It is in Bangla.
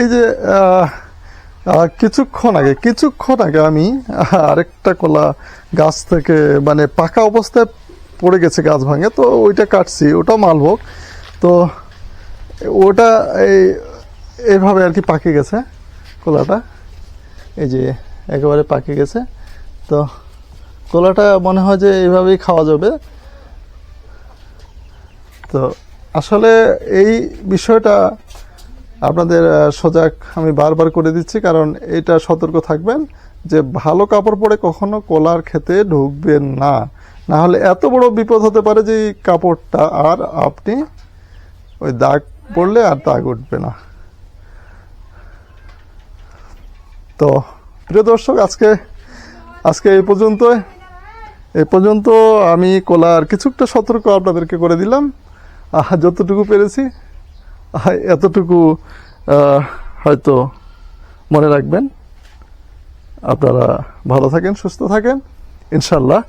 এই যে কিছুক্ষণ আগে আমি আরেকটা কলা গাছ থেকে মানে পাকা অবস্থায় পড়ে গেছে, গাছ ভাঙে, তো ওইটা কাটছি, ওটাও মালভোগ। তো ওটা এইভাবে আর কি পাকে গেছে কলাটা, এই যে একেবারে পাকে গেছে। তো কলাটা মনে হয় যে এইভাবেই খাওয়া যাবে। তো আসলে এই বিষয়টা আপনাদের সজাগ আমি বারবার করে দিচ্ছি, কারণ এটা সতর্ক থাকবেন যে ভালো কাপড় পরে কখনো কলার খেতে ঢুকবেন না, না হলে এত বড় বিপদ হতে পারে যে এই কাপড়টা আর আপনি ওই দাগ পড়লে আর দাগ উঠবে না। তো প্রিয় দর্শক, আজকে এই পর্যন্ত আমি কলার কিছুটা সতর্ক আপনাদেরকে করে দিলাম, যতটুকু পেরেছি এতটুকু হয়তো মনে রাখবেন। আপনারা ভালো থাকেন, সুস্থ থাকেন, ইনশাল্লাহ।